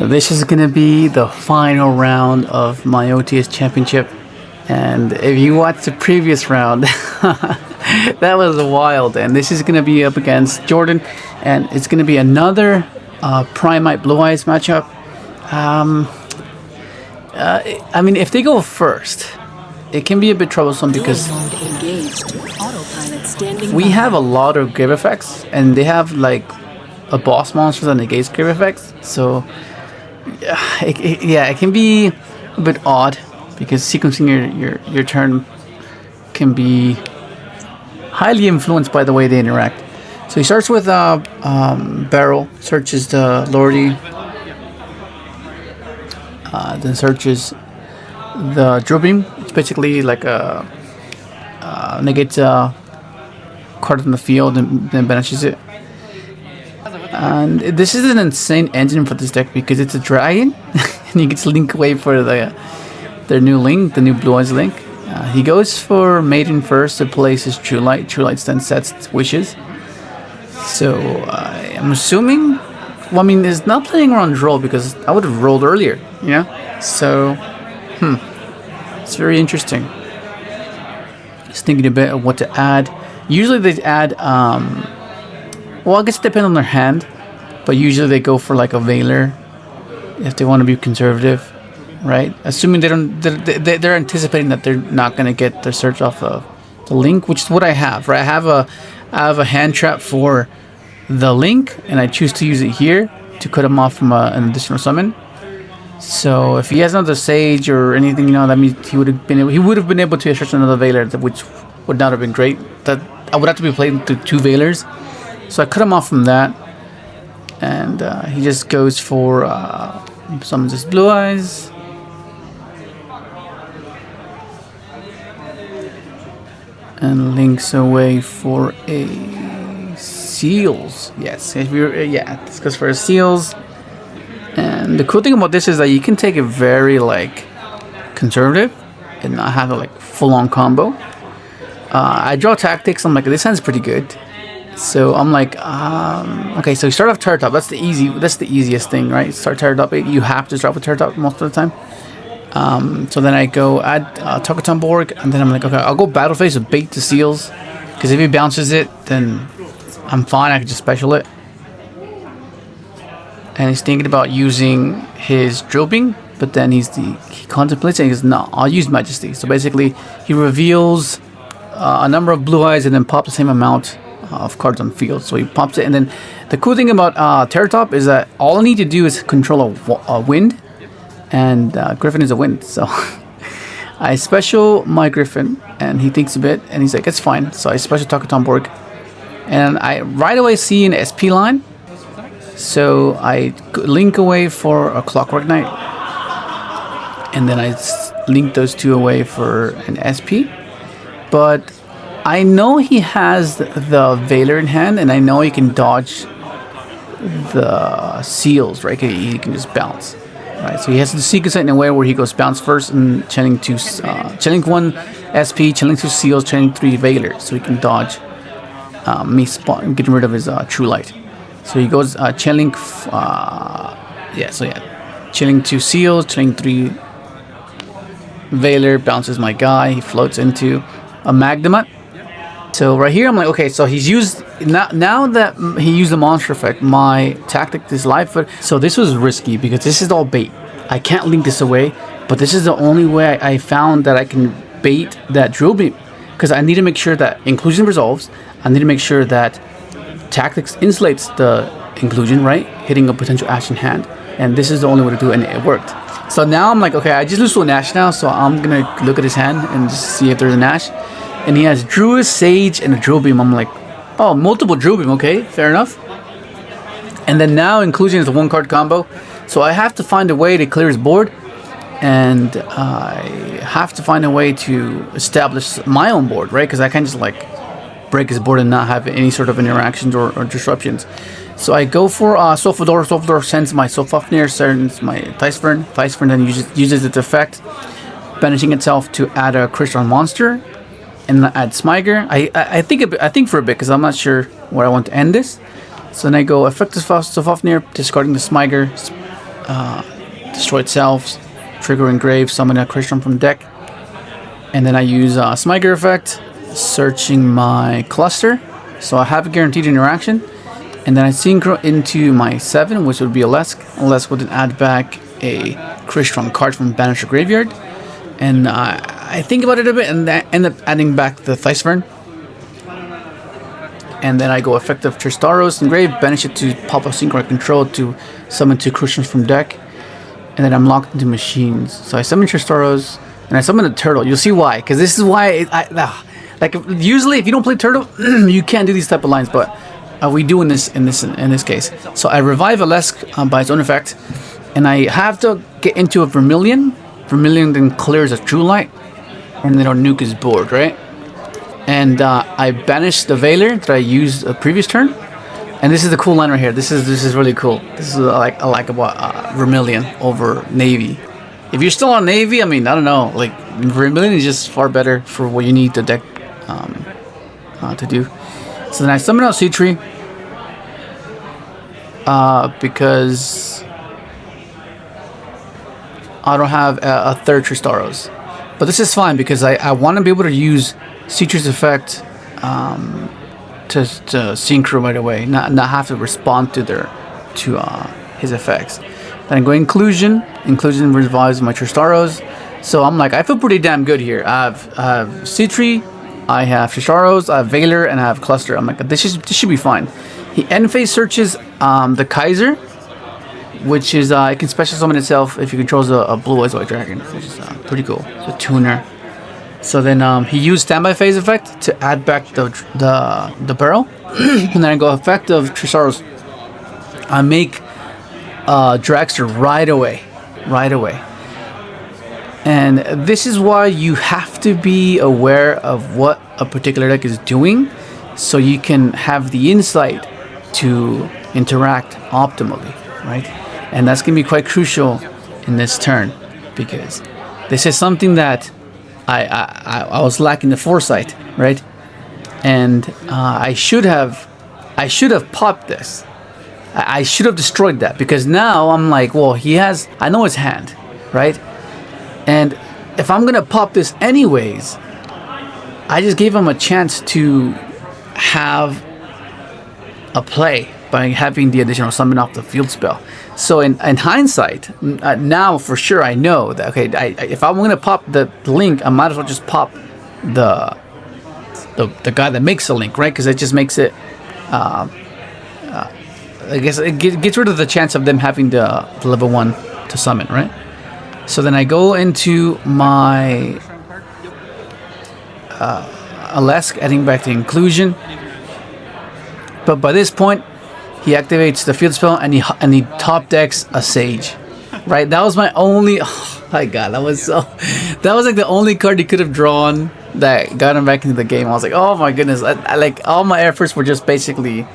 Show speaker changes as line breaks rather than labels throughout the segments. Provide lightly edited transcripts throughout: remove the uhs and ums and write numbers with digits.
This is gonna be the final round of my OTS championship, and if you watched the previous round, that was wild. And this is gonna be up against Jordan, and it's gonna be another Primite Blue Eyes matchup. I mean, if they go first, it can be a bit troublesome because we have a lot of grave effects, and they have like a boss monster that negates grave effects. So it can be a bit odd because sequencing your turn can be highly influenced by the way they interact. So he starts with barrel, searches the Lordy, then searches the drill beam. It's basically like a negates a card from the field and then banishes it. And this is an insane engine for this deck because it's a dragon, and he gets Link away for their new Link, the new Blue Eyes Link. He goes for Maiden first to place his True Light. True Light then sets wishes. So I'm assuming. Well, I mean, he's not playing around draw because I would have rolled earlier, you know. So, it's very interesting. Just thinking a bit of what to add. Usually they add. Well, I guess it depends on their hand, but usually they go for like a Veiler if they want to be conservative, right? Assuming they're anticipating that they're not gonna get their search off of the Link, which is what I have, right? I have a hand trap for the Link, and I choose to use it here to cut him off from an additional summon. So if he has another Sage or anything, you know, that means he would have been able to search another Veiler, which would not have been great. That I would have to be playing through two Veilers. So I cut him off from that, and he just goes for summons his Blue Eyes, and links away for a Seals. Yes, if you're this goes for a Seals. And the cool thing about this is that you can take it very like conservative and not have a like full-on combo. I draw tactics. I'm like, this hand's pretty good. So I'm like, okay, so you start off turret top. That's the easiest thing, right? Start turret top. You have to start with turret top most of the time. So then I go add Tokaton Borg, and then I'm like, okay, I'll go battle phase with bait to Seals, because if he bounces it, then I'm fine. I can just special it. And he's thinking about using his drill beam, but then he contemplates and he goes, no, I'll use Majesty. So basically, he reveals a number of Blue Eyes and then pops the same amount of cards on field. So he pops it, and then the cool thing about Terratop is that all I need to do is control a wind, and Griffin is a wind. So I special my Griffin, and he thinks a bit, and he's like, it's fine. So I special Tokaton Borg, and I right away see an SP line. So I link away for a Clockwork Knight, and then I link those two away for an SP. But I know he has the Veiler in hand, and I know he can dodge the Seals, right? He can just bounce, right? So he has to sequence it in a way where he goes bounce first and chaining two, chaining one SP, chaining two Seals, chaining three Veilers, so he can dodge me getting rid of his True Light. So he goes chaining, chaining two Seals, chaining three Veiler, bounces my guy. He floats into a Magnemite. So right here, I'm like, okay, so he's used, now that he used the monster effect, my tactic is live foot. So this was risky because this is all bait. I can't link this away, but this is the only way I found that I can bait that drill beam, because I need to make sure that inclusion resolves. I need to make sure that tactics insulates the inclusion, right? Hitting a potential Ashen hand. And this is the only way to do it, and it worked. So now I'm like, okay, I just lose to an Ash now, so I'm going to look at his hand and just see if there's an Ash. And he has Druid, Sage, and a Drill Beam. I'm like, oh, multiple Drill Beam, okay, fair enough. And then now Inclusion is a one-card combo. So I have to find a way to clear his board. And I have to find a way to establish my own board, right? Because I can't just, like, break his board and not have any sort of interactions or disruptions. So I go for Sofador. Sofador sends my Sofafnir, sends my Theisfern. Theisfern then uses its effect, banishing itself to add a Crystron monster. And add Smyger. I think for a bit because I'm not sure where I want to end this. So then I go effective Sofafnir, discarding the Smyger, destroy itself, trigger engrave, summon a Crystron from deck. And then I use Smyger effect, searching my cluster. So I have a guaranteed interaction. And then I synchro into my 7, which would be a Lesk. Lesk would then add back a Crystron card from Banisher Graveyard. And I think about it a bit and end up adding back the TEESPRING. And then I go effective Tristaros engrave, banish it to pop a synchro I control to summon 2 Crucians from deck. And then I'm locked into machines. So I summon Tristaros and I summon a turtle. You'll see why, because this is why like usually if you don't play turtle, you can't do these type of lines, but we do in this case. So I revive a Lesk by its own effect, and I have to get into a Vermilion. Vermilion then clears a True Light, and then our nuke is board, right? And I banish the Veiler that I used a previous turn. And this is the cool line right here. This is really cool. This is I like about Vermilion over Navy. If you're still on Navy, I mean, I don't know. Like Vermilion is just far better for what you need the deck to do. So then I summon out C-Tree because I don't have a third Tristaros. But this is fine because I want to be able to use C-Tree's effect to synchro right away, not have to respond to his effects. Then I go Inclusion. Inclusion revives my Tristaros. So I'm like, I feel pretty damn good here. I have C-Tree, I have Tristaros, I have Veiler, and I have Cluster. I'm like, this should be fine. He end phase searches the Kaiser, which is it can special summon itself if he controls a Blue Eyes White Dragon, which is pretty cool. It's a tuner. So then he used standby phase effect to add back the barrel, and then I go effect of Tristaros. I make Dragster right away. And this is why you have to be aware of what a particular deck is doing, so you can have the insight to interact optimally, right? And that's gonna be quite crucial in this turn, because this is something that I was lacking the foresight, right? And I should have popped this. I should have destroyed that, because now I'm like, well, I know his hand, right? And if I'm gonna pop this anyways, I just gave him a chance to have a play by having the additional summon off the field spell. So in hindsight, now for sure I know that, okay, if I'm gonna pop the link, I might as well just pop the guy that makes the link, right? Because it just makes it I guess it gets rid of the chance of them having the level 1 to summon, right? So then I go into my Alesk, adding back the Inclusion. But by this point, he activates the field spell and he top decks a Sage, right? That was my only. Oh my god, that was like the only card he could have drawn that got him back into the game. I was like, oh my goodness, I like all my efforts were just basically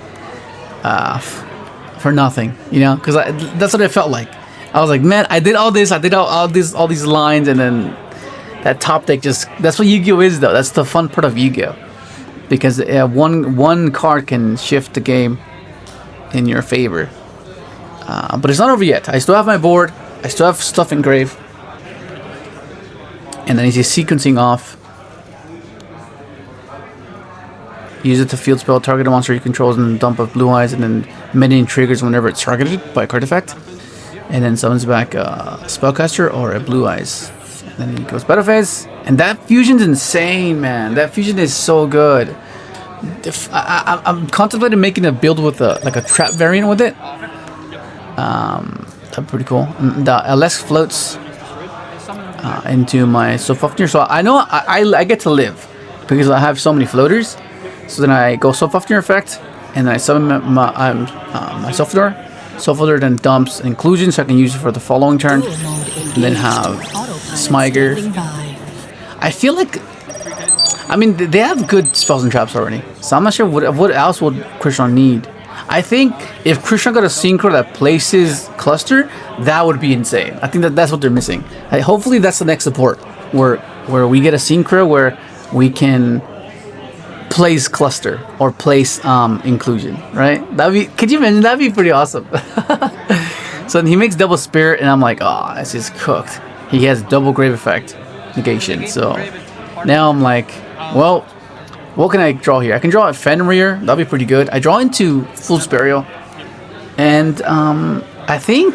for nothing, you know? Because that's what it felt like. I was like, man, I did all this, I did all these lines, and then that top deck that's what Yu-Gi-Oh is, though. That's the fun part of Yu-Gi-Oh, because one card can shift the game in your favor. But it's not over yet. I still have my board, I still have stuff engraved, and then he's sequencing off. Use it to field spell, target a monster he controls, and then dump up Blue Eyes, and then many triggers whenever it's targeted by a card effect. And then summons back a Spellcaster or a Blue Eyes. And then he goes Battle Phase. And that fusion's insane, man. That fusion is so good. I'm contemplating making a build with a trap variant with it. That's pretty cool. The Alesk floats into my Sofofnir. So I know I get to live because I have so many floaters. So then I go Sofofnir effect, and then I summon my Sofodor. Sofodor then dumps Inclusion, so I can use it for the following turn, and then have Smyger. I feel like, I mean, they have good spells and traps already, so I'm not sure what else would Crystron need. I think if Crystron got a synchro that places Cluster, that would be insane. I think that's what they're missing. Hopefully that's the next support, where we get a synchro where we can place Cluster or place Inclusion, right? Could you imagine? That'd be pretty awesome. So then he makes double spirit, and I'm like, oh, this is cooked. He has double grave effect negation. So now I'm like, well, what can I draw here? I can draw a Fenrir. That'll be pretty good. I draw into Fool's Burial, and I think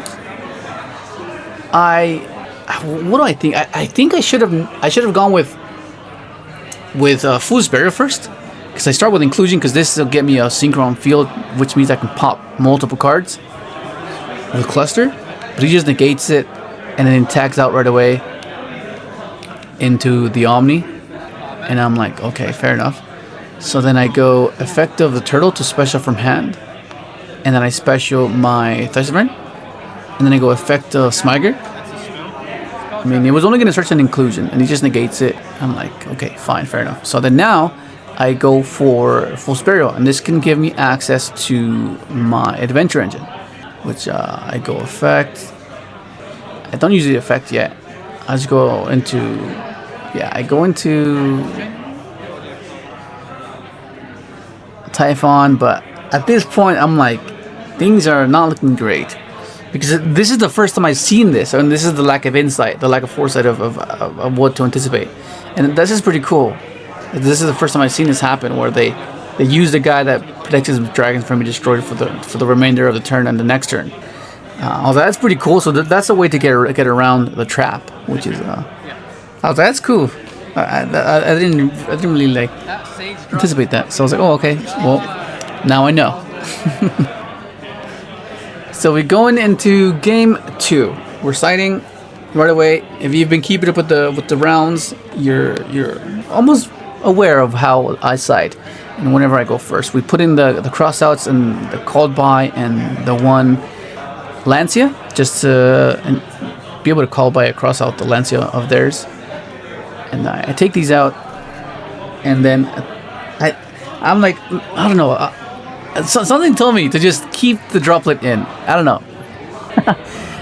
what do I think? I think I should have gone with Fool's Burial first, because I start with Inclusion, because this will get me a Synchron field, which means I can pop multiple cards with Cluster. But he just negates it and then tags out right away into the Omni, and I'm like, okay, fair enough. So then I go Effect of the Turtle to special from hand, and then I special my TEESPRING, and then I go Effect of Smiger. I mean, it was only going to search an Inclusion, and he just negates it. I'm like, okay, fine, fair enough. So then now I go for Fool's Burial, and this can give me access to my Adventure Engine, which I go Effect. I don't use the effect yet. I just go into, I go into Typhon, but at this point I'm like, things are not looking great, because this is the first time I've seen this, and this is the lack of insight, the lack of foresight of what to anticipate, and this is pretty cool. This is the first time I've seen this happen, where they use the guy that protects his dragons from being destroyed for the remainder of the turn and the next turn. Although that's pretty cool. So that's a way to get around the trap, which is that's cool. I didn't really like anticipate that. So I was like, oh, okay, well, now I know. So we're going into game 2. We're sighting right away. If you've been keeping up with the rounds, you're almost aware of how I sight. And whenever I go first, we put in the crossouts and the called by and the one Lancia, just to be able to call by a crossout the Lancia of theirs. And I take these out, and then I'm like, I don't know, something told me to just keep the droplet in. I don't know.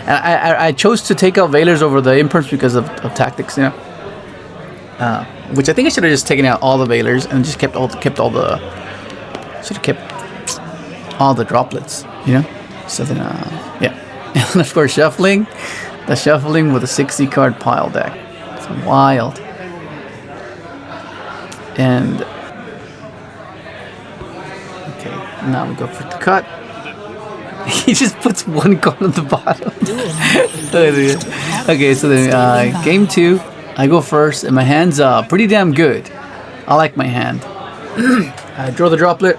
And I chose to take out Veilers over the Imperms because of tactics, you know. Which I think I should have just taken out all the Veilers and just kept all the droplets, you know. So then, and of course shuffling with a 60 card pile deck. It's wild. And okay, now we go for the cut. He just puts one card on the bottom. Okay, so then game 2, I go first, and my hand's pretty damn good. I like my hand. I draw the droplet.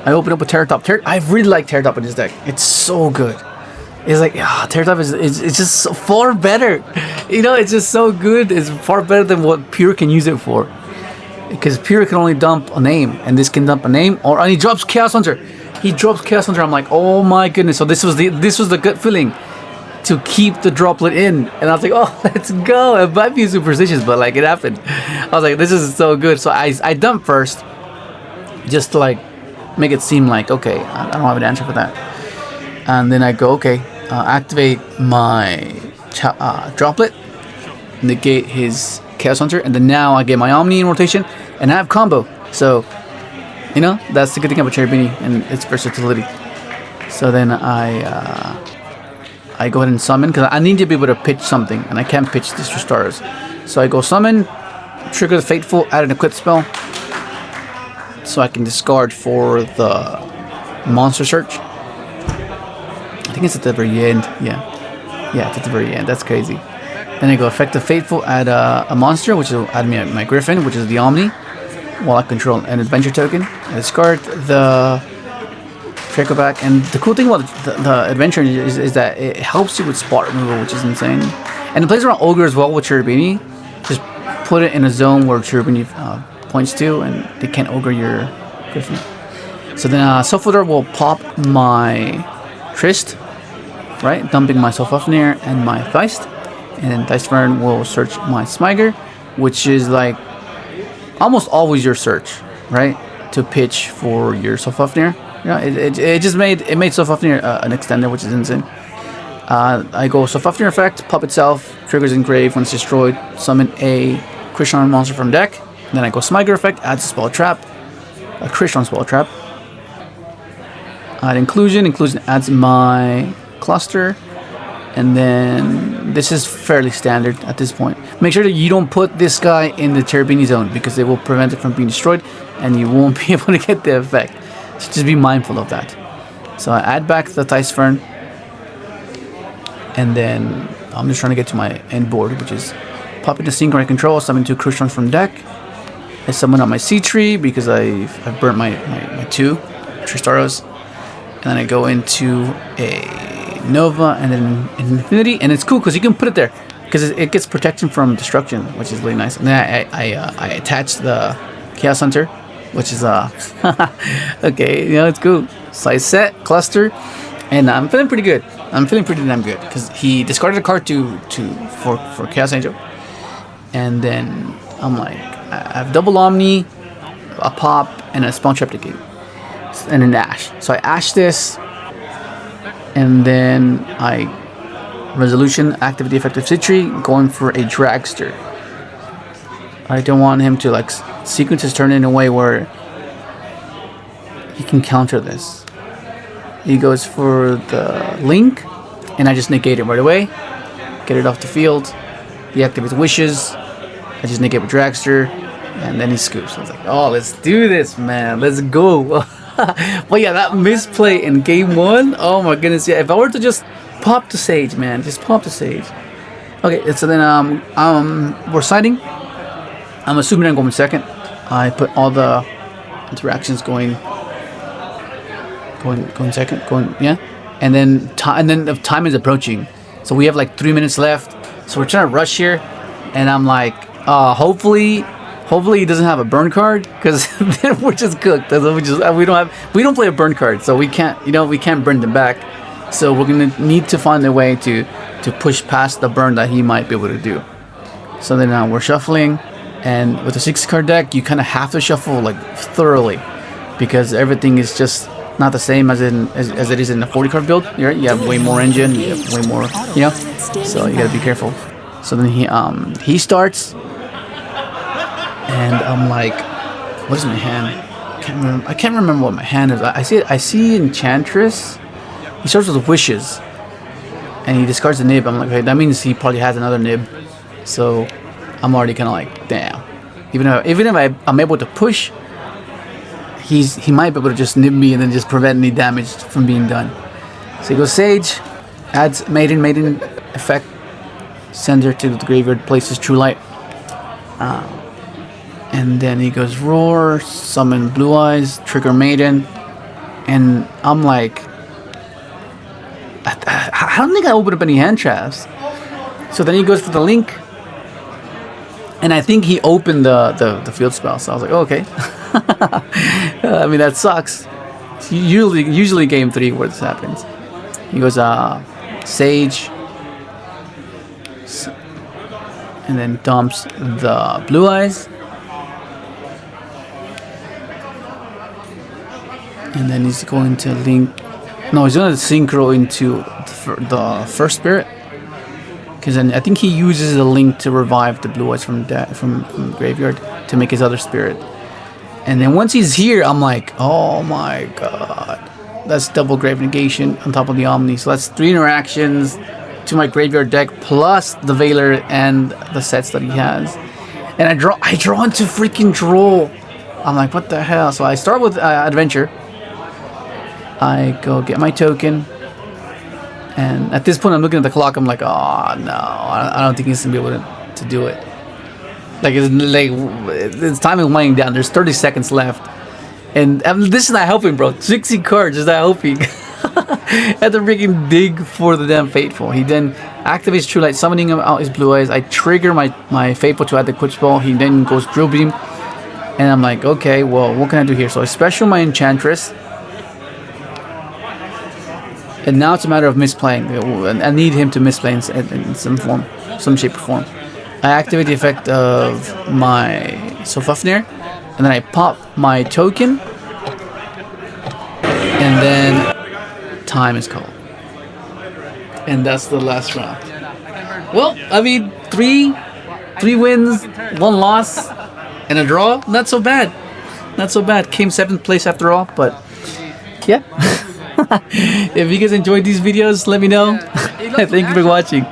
I open up with Terratop. I really like Terratop in this deck. It's so good. It's like, Terratop is just so far better. You know, it's just so good. It's far better than what Pure can use it for. Because Pure can only dump a name, and this can dump a name, and he drops Chaos Hunter. He drops Chaos Hunter. I'm like, oh my goodness. So this was the gut feeling to keep the droplet in, and I was like, oh, let's go. It might be superstitious, but like, it happened. I was like, this is so good. So I dump first, just to like make it seem like, okay, I don't have an answer for that. And then I go, okay, activate my droplet, negate his Chaos Hunter, and then now I get my Omni in rotation, and I have combo. So, you know, that's the good thing about Cherubini and its versatility. So then I go ahead and summon, because I need to be able to pitch something, and I can't pitch these 2 stars. So I go summon, trigger the Fateful, add an equip spell, so I can discard for the monster search. I think it's at the very end. Yeah, it's at the very end. That's crazy. Then I go Effective Fateful, add a monster, which will add me my Griffin, which is the Omni, while I control an adventure token. I discard the Draco back, and the cool thing about the adventure is that it helps you with spot removal, which is insane. And it plays around Ogre as well with Cherubini. Just put it in a zone where Cherubini points to, and they can't Ogre your Griffin. So then Self-Filter will pop my Trist, right? Dumping my Self-Fafnir and my Theist. And then TEESPRING will search my Smiger, which is like almost always your search, right? To pitch for your Self-Fafnir. Yeah, it made Self-Fafnir an extender, which is insane. I go Self-Fafnir effect, pop itself, triggers engrave when it's destroyed, summon a Crystron monster from deck. Then I go Smiger effect, adds a spell trap, a Crystron spell trap. Add Inclusion adds my cluster, And then this is fairly standard at this point. Make sure that you don't put this guy in the Cherubini zone because it will prevent it from being destroyed and you won't be able to get the effect. So just be mindful of that. So I add back the TEESPRING, and then I'm just trying to get to my end board, which is pop into Synchronized Control, summon 2 Crystron from deck. I summon on my C-Tree because I've burnt my 2 Tristaros. And then I go into a Nova and then an Infinity, and it's cool because you can put it there because it gets protection from destruction, which is really nice. And then I attach the Chaos Hunter, which is okay, you know, it's cool. So I set cluster, and I'm feeling pretty good. I'm feeling pretty damn good because he discarded a card for Chaos Angel, and then I'm like, I have double Omni, a pop, and a Spawn Triplicate, and an Ash. So I Ash this, and then I Resolution, activate the effective Citri, going for a Dragster. I don't want him to like sequence his turn in a way where he can counter this. He goes for the Link, and I just negate it right away. Get it off the field. He activates Wishes. I just negate with Dragster, and then he scoops. I was like, oh, let's do this, man. Let's go. But yeah, that misplay in game 1. Oh my goodness. Yeah, if I were to just pop the Sage, man, just pop the Sage. Okay, so then we're siding. I'm assuming I'm going second. I put all the interactions going second, yeah. And then time is approaching, so we have like 3 minutes left. So we're trying to rush here, and I'm like, hopefully he doesn't have a burn card, because then we're just cooked. We don't play a burn card, so we can't burn them back. So we're gonna need to find a way to push past the burn that he might be able to do. So then we're shuffling, and with a 6-card deck, you kind of have to shuffle like thoroughly, because everything is just not the same as it is in a 40-card build. You have way more engine, you have way more, so you gotta be careful. So then he starts, and I'm like, what is my hand? I can't remember what my hand is. I see Enchantress. He starts with Wishes, and he discards the Nib. I'm like, okay, that means he probably has another Nib. So I'm already kind of like, damn. Even if I'm able to push, he might be able to just nib me and then just prevent any damage from being done. So he goes Sage, adds Maiden effect, sends her to the graveyard, places True Light. And then he goes Roar, summon Blue Eyes, trigger Maiden, and I'm like, I don't think I opened up any hand traps. So then he goes for the Link, and I think he opened the field spell. So I was like, oh, okay. I mean, that sucks. It's usually game 3 where this happens. He goes Sage, and then dumps the Blue Eyes, and then he's going to Link. No, he's going to synchro into the first Spirit, because then I think he uses the Link to revive the Blue Eyes from the graveyard to make his other Spirit. And then once he's here, I'm like, oh my god, that's double Grave Negation on top of the Omni. So that's 3 interactions to my graveyard deck plus the Veiler and the sets that he has. And I draw into freaking Droll. I'm like, what the hell? So I start with Adventure. I go get my token, and at this point I'm looking at the clock. I'm like, oh no, I don't think he's gonna be able to do it. Like it's time is winding down. There's 30 seconds left, and this is not helping, bro. 60 cards is not helping. I had to freaking dig for the damn Fateful. He then activates True Light, summoning him out his Blue Eyes. I trigger my Fateful to add the Quick Spell. He then goes Drill Beam, and I'm like, okay, well, what can I do here? So I special my Enchantress. And now it's a matter of misplaying. I need him to misplay in some form, some shape or form. I activate the effect of my Sofafnir, and then I pop my token, and then time is called. And that's the last round. Well, I mean, three wins, 1 loss, and a draw. Not so bad. Not so bad. Came 7th place after all, but yeah. If you guys enjoyed these videos, let me know. Thank you for watching.